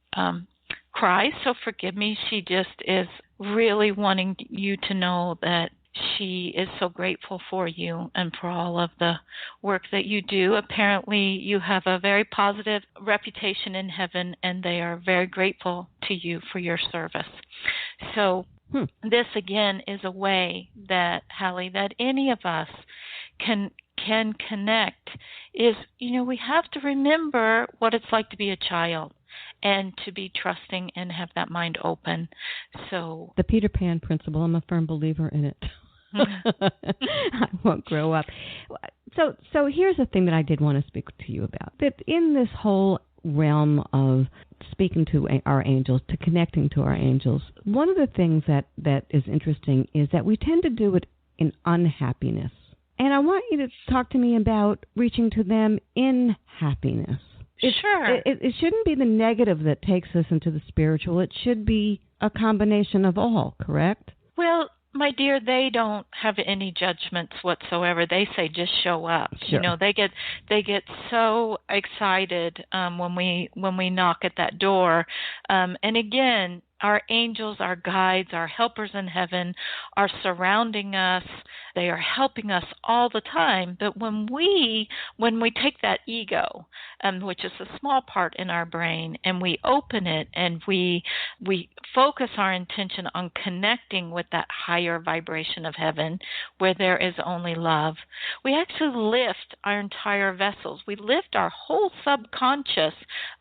[SPEAKER 4] cry, so forgive me. She just is really wanting you to know that she is so grateful for you and for all of the work that you do. Apparently, you have a very positive reputation in heaven, and they are very grateful to you for your service. So this, again, is a way that, Halli, that any of us can connect. Is, we have to remember what it's like to be a child and to be trusting and have that mind open. So
[SPEAKER 3] the Peter Pan principle, I'm a firm believer in it. I won't grow up. So here's the thing that I did want to speak to you about. That in this whole realm of speaking to our angels, to connecting to our angels, one of the things that is interesting is that we tend to do it in unhappiness. And I want you to talk to me about reaching to them in happiness.
[SPEAKER 4] Sure.
[SPEAKER 3] It shouldn't be the negative that takes us into the spiritual. It should be a combination of all, correct?
[SPEAKER 4] Well, my dear, they don't have any judgments whatsoever. They say just show up.
[SPEAKER 3] Sure.
[SPEAKER 4] They get so excited when we knock at that door. And again, our angels, our guides, our helpers in heaven are surrounding us. They are helping us all the time. But when we take that ego, which is a small part in our brain, and we open it and we focus our intention on connecting with that higher vibration of heaven where there is only love, we actually lift our entire vessels. We lift our whole subconscious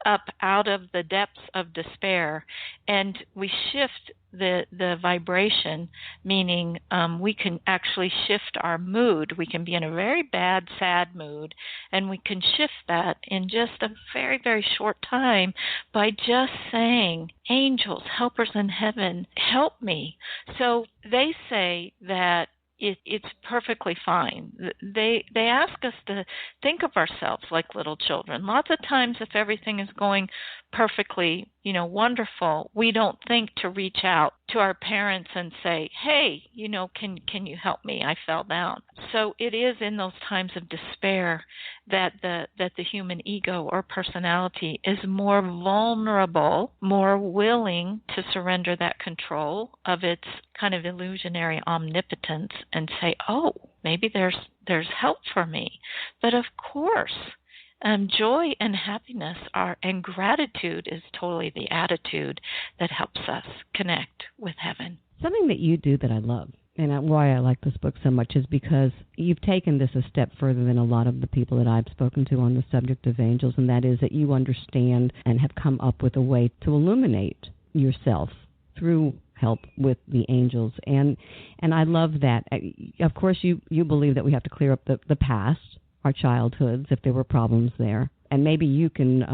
[SPEAKER 4] up out of the depths of despair, and we shift the vibration, meaning we can actually shift our mood. We can be in a very bad, sad mood, and we can shift that in just a very, very short time by just saying, angels, helpers in heaven, help me. So they say that it's perfectly fine. They ask us to think of ourselves like little children. Lots of times, if everything is going perfectly, wonderful, we don't think to reach out to our parents and say, hey, can you help me? I fell down. So it is in those times of despair that the human ego or personality is more vulnerable, more willing to surrender that control of its kind of illusionary omnipotence and say, oh, maybe there's help for me. But of course, joy and happiness and gratitude is totally the attitude that helps us connect with heaven.
[SPEAKER 3] Something that you do that I love, and why I like this book so much, is because you've taken this a step further than a lot of the people that I've spoken to on the subject of angels, and that is that you understand and have come up with a way to illuminate yourself through help with the angels. And I love that. Of course, you believe that we have to clear up the past, our childhoods, if there were problems there. And maybe you can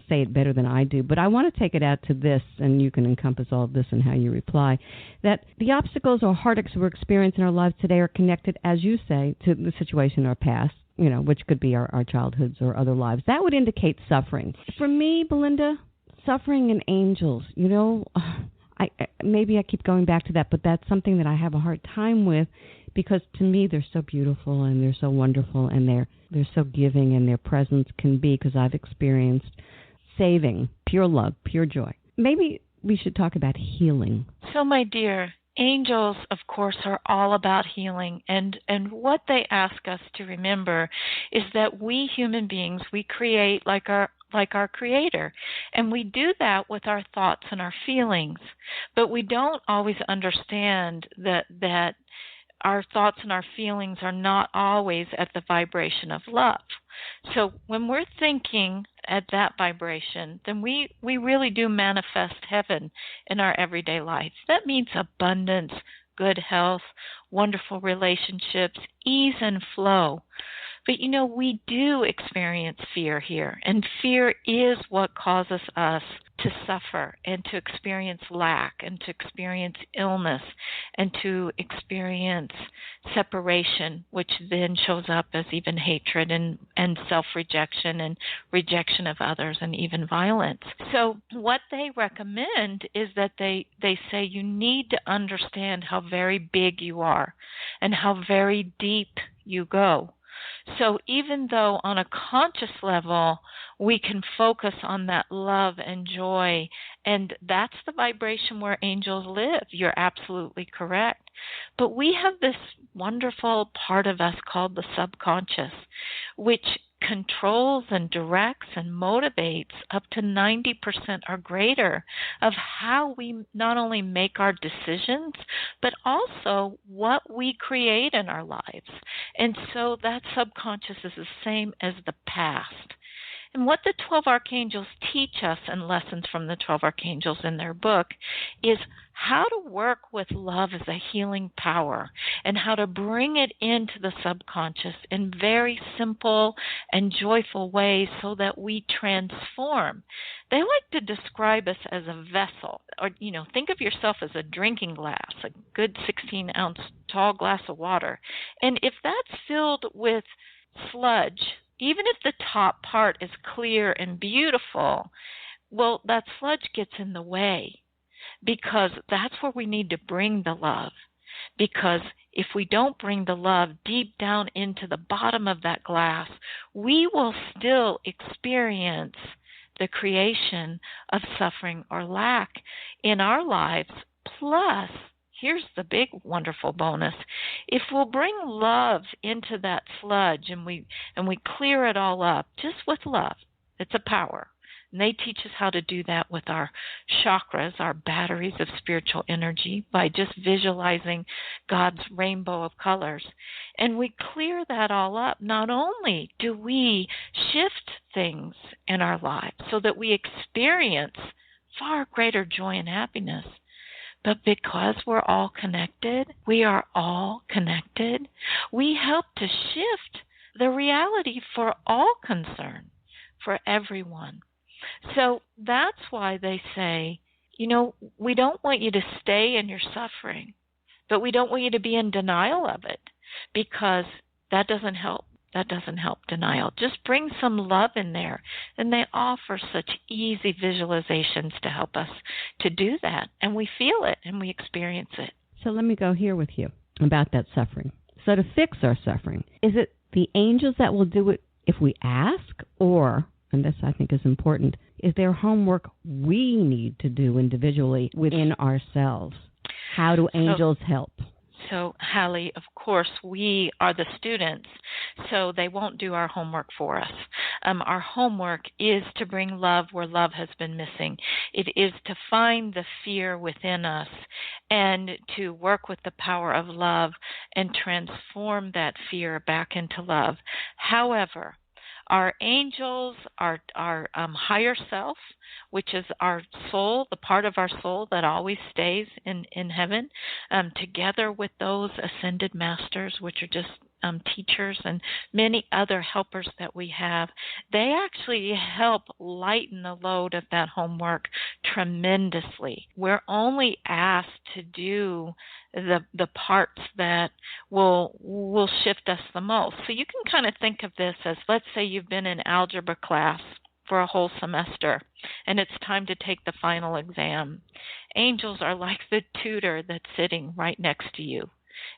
[SPEAKER 3] say it better than I do, but I want to take it out to this, and you can encompass all of this in how you reply, that the obstacles or heartaches we're experiencing in our lives today are connected, as you say, to the situation in our past, which could be our childhoods or other lives. That would indicate suffering. For me, Belinda, suffering and angels, maybe I keep going back to that, but that's something that I have a hard time with, because to me they're so beautiful and they're so wonderful and they're so giving, and their presence can be, because I've experienced saving, pure love, pure joy. Maybe we should talk about healing.
[SPEAKER 4] So, my dear, angels, of course, are all about healing, and what they ask us to remember is that we human beings, we create like our Creator. And we do that with our thoughts and our feelings. But we don't always understand that our thoughts and our feelings are not always at the vibration of love. So when we're thinking at that vibration, then we really do manifest heaven in our everyday life. That means abundance, good health, wonderful relationships, ease and flow. But, we do experience fear here, and fear is what causes us to suffer and to experience lack and to experience illness and to experience separation, which then shows up as even hatred and self-rejection and rejection of others and even violence. So what they recommend is that they say you need to understand how very big you are and how very deep you go. So even though on a conscious level we can focus on that love and joy, and that's the vibration where angels live, you're absolutely correct. But we have this wonderful part of us called the subconscious, which controls and directs and motivates up to 90% or greater of how we not only make our decisions, but also what we create in our lives. And so that subconscious is the same as the past. And what the 12 Archangels teach us in Lessons from the 12 Archangels in their book is how to work with love as a healing power and how to bring it into the subconscious in very simple and joyful ways so that we transform. They like to describe us as a vessel, or, think of yourself as a drinking glass, a good 16-ounce tall glass of water. And if that's filled with sludge, even if the top part is clear and beautiful, well, that sludge gets in the way, because that's where we need to bring the love. Because if we don't bring the love deep down into the bottom of that glass, we will still experience the creation of suffering or lack in our lives. Plus, here's the big wonderful bonus. If we'll bring love into that sludge and we clear it all up just with love, it's a power. And they teach us how to do that with our chakras, our batteries of spiritual energy, by just visualizing God's rainbow of colors. And we clear that all up. Not only do we shift things in our lives so that we experience far greater joy and happiness, but because we're all connected, we are all connected, we help to shift the reality for all concerned, for everyone. So that's why they say, we don't want you to stay in your suffering, But we don't want you to be in denial of it, because that doesn't help. That doesn't help denial. Just bring some love in there. And they offer such easy visualizations to help us to do that. And we feel it and we experience it.
[SPEAKER 3] So let me go here with you about that suffering. So to fix our suffering, is it the angels that will do it if we ask? Or, and this I think is important, is there homework we need to do individually within ourselves? How do angels help?
[SPEAKER 4] So, Halli, of course, we are the students, so they won't do our homework for us. Our homework is to bring love where love has been missing. It is to find the fear within us and to work with the power of love and transform that fear back into love. However, our angels, our higher self, which is our soul, the part of our soul that always stays in heaven, together with those ascended masters, which are just teachers and many other helpers that we have, they actually help lighten the load of that homework tremendously. We're only asked to do the parts that will shift us the most. So you can kind of think of this as, let's say you've been in algebra class for a whole semester and it's time to take the final exam. Angels are like the tutor that's sitting right next to you.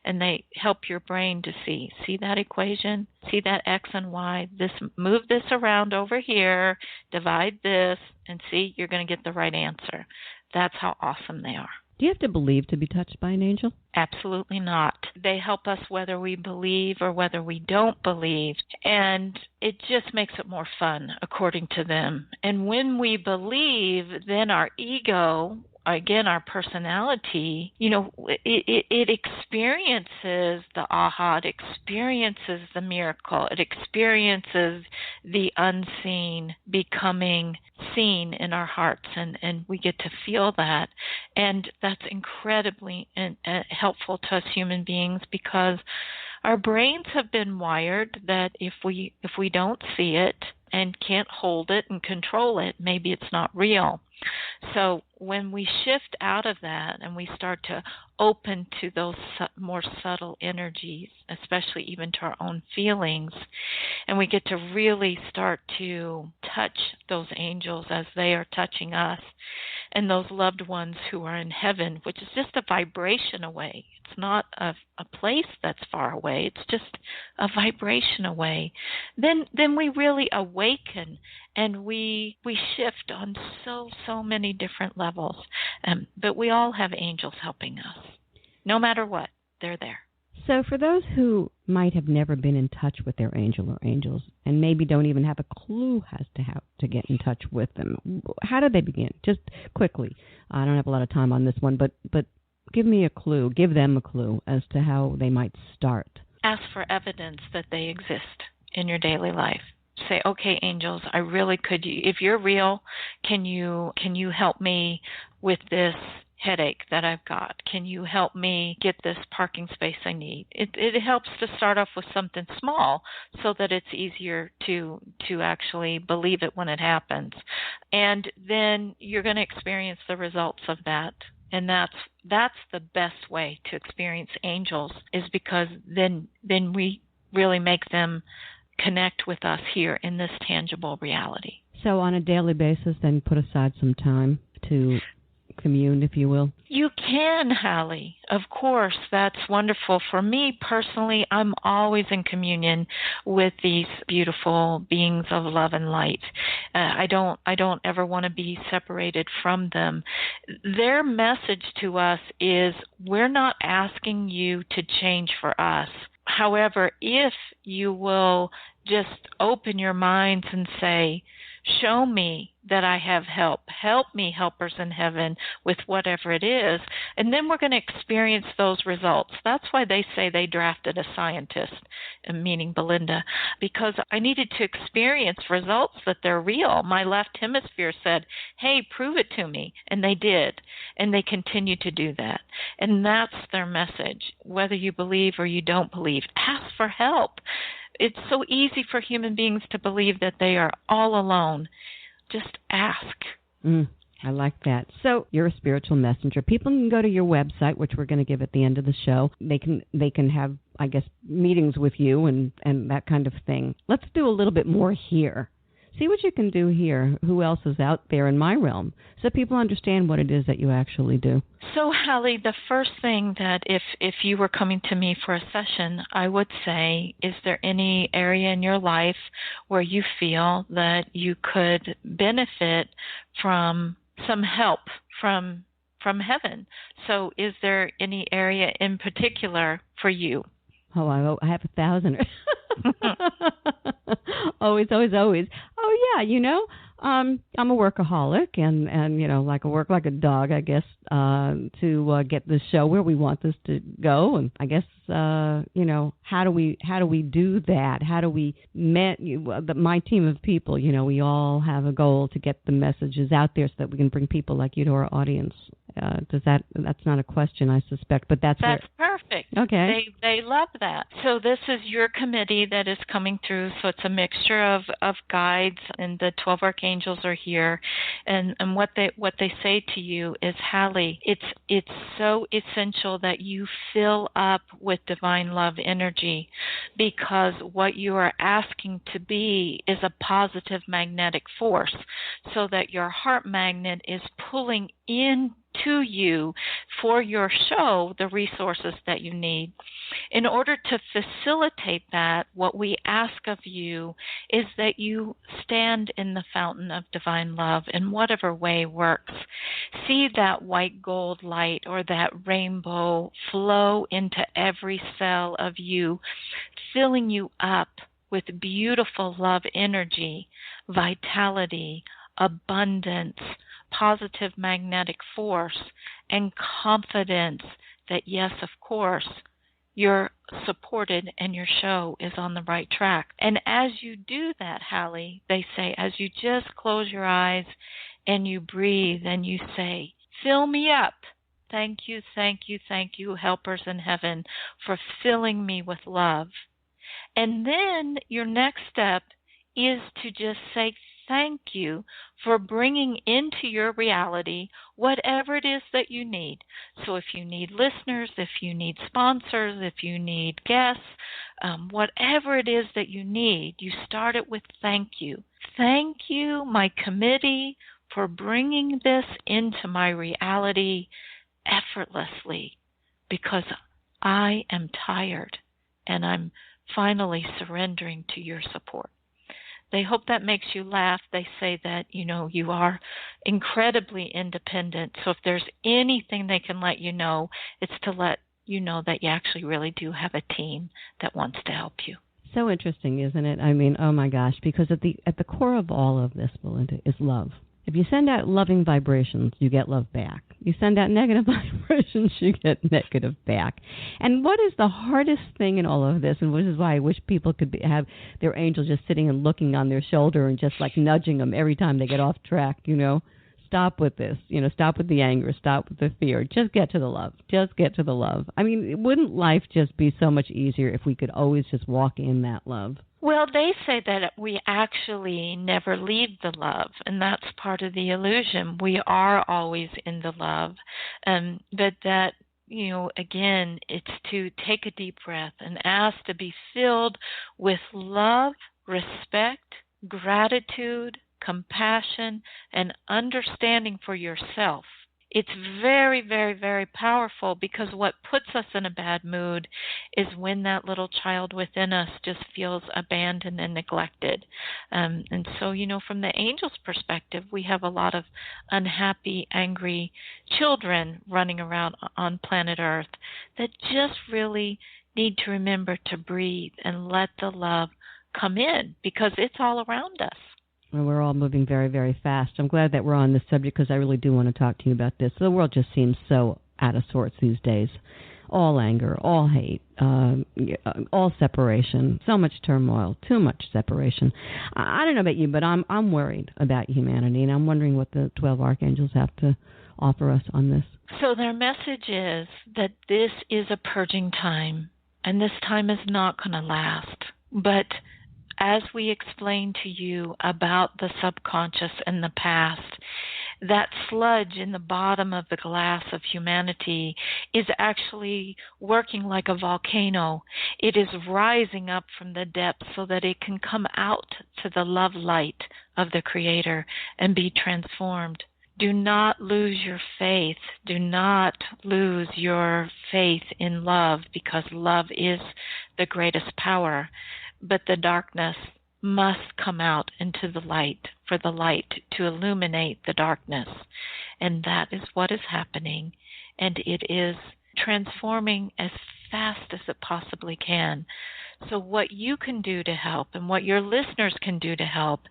[SPEAKER 4] And they help your brain to see that equation, see that X and Y, move this around over here, divide this, and see, you're going to get the right answer. That's how awesome they are.
[SPEAKER 3] Do you have to believe to be touched by an angel?
[SPEAKER 4] Absolutely not. They help us whether we believe or whether we don't believe, and it just makes it more fun, according to them. And when we believe, then our ego, again, our personality, it experiences the aha, it experiences the miracle, it experiences the unseen becoming seen in our hearts, and we get to feel that. And that's incredibly helpful to us human beings, because our brains have been wired that if we don't see it and can't hold it and control it, maybe it's not real. So when we shift out of that and we start to open to those more subtle energies, especially even to our own feelings, and we get to really start to touch those angels as they are touching us, and those loved ones who are in heaven, which is just a vibration away. It's not a place that's far away. It's just a vibration away. Then we really awaken, and we shift on so many different levels. But we all have angels helping us. No matter what, they're there.
[SPEAKER 3] So for those who might have never been in touch with their angel or angels, and maybe don't even have a clue as to how to get in touch with them, how do they begin? Just quickly. I don't have a lot of time on this one, but give me a clue, give them a clue as to how they might start.
[SPEAKER 4] Ask for evidence that they exist in your daily life. Say, okay, angels, I really could. If you're real, can you help me with this headache that I've got? Can you help me get this parking space I need? It helps to start off with something small so that it's easier to actually believe it when it happens. And then you're going to experience the results of that. And that's the best way to experience angels, is because then we really make them connect with us here in this tangible reality.
[SPEAKER 3] So on a daily basis, then put aside some time to commune, if you will?
[SPEAKER 4] You can, Halli. Of course, that's wonderful. For me personally, I'm always in communion with these beautiful beings of love and light. I don't ever want to be separated from them. Their message to us is, we're not asking you to change for us. However, if you will just open your minds and say, show me that I have help. Help me, helpers in heaven, with whatever it is. And then we're going to experience those results. That's why they say they drafted a scientist, meaning Belinda, because I needed to experience results that they're real. My left hemisphere said, hey, prove it to me. And they did. And they continue to do that. And that's their message. Whether you believe or you don't believe, ask for help. It's so easy for human beings to believe that they are all alone. Just ask.
[SPEAKER 3] I like that. So you're a spiritual messenger. People can go to your website, which we're going to give at the end of the show. They can have, I guess, meetings with you and that kind of thing. Let's do a little bit more here. See what you can do here. Who else is out there in my realm, so people understand what it is that you actually do.
[SPEAKER 4] So, Halli, the first thing that if you were coming to me for a session, I would say, is there any area in your life where you feel that you could benefit from some help from heaven? So is there any area in particular for you?
[SPEAKER 3] Oh, I have 1,000. Always. Oh, yeah, I'm a workaholic and I work like a dog, I guess, to get this show where we want this to go. And I guess, how do we do that? How do we my team of people, we all have a goal to get the messages out there so that we can bring people like you to our audience. That's not a question, I suspect, but that's
[SPEAKER 4] perfect.
[SPEAKER 3] Okay.
[SPEAKER 4] They love that. So this is your committee that is coming through. So it's a mixture of guides, and the 12 archangels are here. And what they say to you is, Halli, it's so essential that you fill up with divine love energy, because what you are asking to be is a positive magnetic force, so that your heart magnet is pulling in to you for your show the resources that you need. In order to facilitate that, what we ask of you is that you stand in the fountain of divine love in whatever way works. See that white gold light or that rainbow flow into every cell of you, filling you up with beautiful love energy, vitality, abundance, positive magnetic force, and confidence that, yes, of course, you're supported and your show is on the right track. And as you do that, Halli, they say, as you just close your eyes and you breathe and you say, fill me up. Thank you, helpers in heaven, for filling me with love. And then your next step is to just say thank you for bringing into your reality whatever it is that you need. So if you need listeners, if you need sponsors, if you need guests, whatever it is that you need, you start it with thank you. Thank you, my committee, for bringing this into my reality effortlessly, because I am tired and I'm finally surrendering to your support. They hope that makes you laugh. They say that, you are incredibly independent. So if there's anything they can let you know, it's to let you know that you actually really do have a team that wants to help you.
[SPEAKER 3] So interesting, isn't it? I mean, oh my gosh, because at the core of all of this, Belinda, is love. If you send out loving vibrations, you get love back. You send out negative vibrations, you get negative back. And what is the hardest thing in all of this, and which is why I wish people could have their angel just sitting and looking on their shoulder and just like nudging them every time they get off track, Stop with this, stop with the anger, stop with the fear. Just get to the love. Just get to the love. I mean, wouldn't life just be so much easier if we could always just walk in that love?
[SPEAKER 4] Well, they say that we actually never leave the love, and that's part of the illusion. We are always in the love, but that, again, it's to take a deep breath and ask to be filled with love, respect, gratitude, compassion, and understanding for yourself. It's very, very, very powerful, because what puts us in a bad mood is when that little child within us just feels abandoned and neglected. And so, from the angel's perspective, we have a lot of unhappy, angry children running around on planet Earth that just really need to remember to breathe and let the love come in, because it's all around us.
[SPEAKER 3] Well, we're all moving very, very fast. I'm glad that we're on this subject, because I really do want to talk to you about this. The world just seems so out of sorts these days. All anger, all hate, all separation, so much turmoil, too much separation. I don't know about you, but I'm worried about humanity, and I'm wondering what the 12 archangels have to offer us on this.
[SPEAKER 4] So their message is that this is a purging time, and this time is not going to last. But as we explain to you about the subconscious and the past, That sludge in the bottom of the glass of humanity is actually working like a volcano. It is rising up from the depths so that it can come out to the love light of the Creator and be transformed. Do not lose your faith. Do not lose your faith in love, because love is the greatest power. But the darkness must come out into the light for the light to illuminate the darkness. And that is what is happening. And it is transforming as fast as it possibly can. So what you can do to help, and what your listeners can do to help,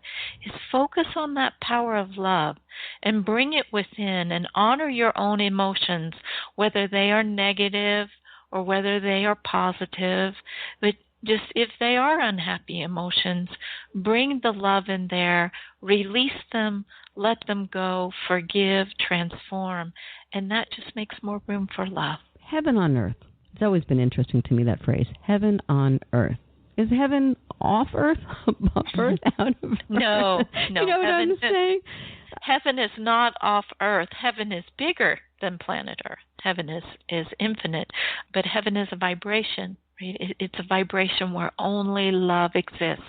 [SPEAKER 4] is focus on that power of love and bring it within and honor your own emotions, whether they are negative or whether they are positive. But just if they are unhappy emotions, bring the love in there, release them, let them go, forgive, transform, and that just makes more room for love.
[SPEAKER 3] Heaven on earth. It's always been interesting to me, that phrase, heaven on earth. Is heaven off earth, above earth, out of earth?
[SPEAKER 4] No.
[SPEAKER 3] You know what I'm saying?
[SPEAKER 4] Heaven is not off earth. Heaven is bigger than planet Earth. Heaven is infinite, but heaven is a vibration. It's a vibration where only love exists,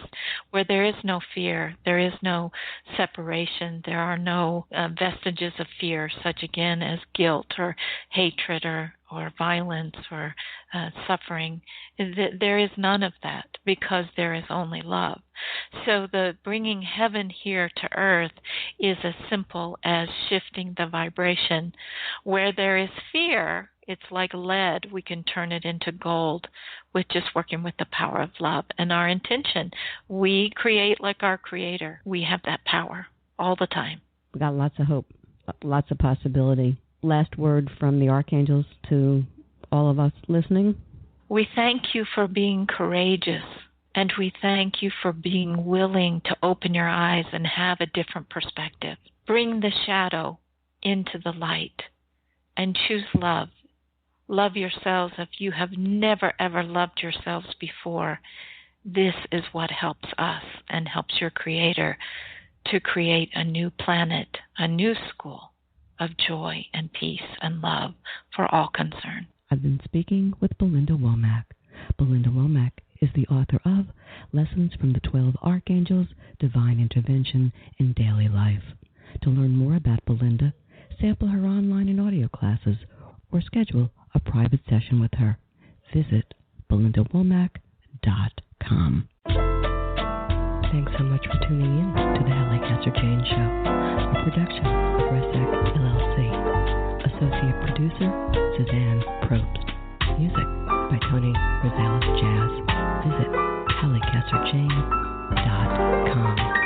[SPEAKER 4] where there is no fear, there is no separation, there are no vestiges of fear, such again as guilt or hatred or violence or suffering. There is none of that, because there is only love. So the bringing heaven here to earth is as simple as shifting the vibration. Where there is fear, it's like lead. We can turn it into gold with just working with the power of love. And our intention, we create like our Creator. We have that power all the time.
[SPEAKER 3] We got lots of hope, lots of possibility. Last word from the Archangels to all of us listening.
[SPEAKER 4] We thank you for being courageous, and we thank you for being willing to open your eyes and have a different perspective. Bring the shadow into the light and choose love. Love yourselves if you have never, ever loved yourselves before. This is what helps us and helps your Creator to create a new planet, a new school of joy and peace and love for all concerned.
[SPEAKER 1] I've been speaking with Belinda Womack. Belinda Womack is the author of Lessons from the 12 Archangels, Divine Intervention in Daily Life. To learn more about Belinda, sample her online and audio classes, or schedule a private session with her, visit BelindaWomack.com. Thanks so much for tuning in to the Halli Casser-Jayne Show, a production of Resac LLC. Associate producer, Suzanne Probst. Music by Tony Rosales Jazz. Visit HalliCasserJayne.com.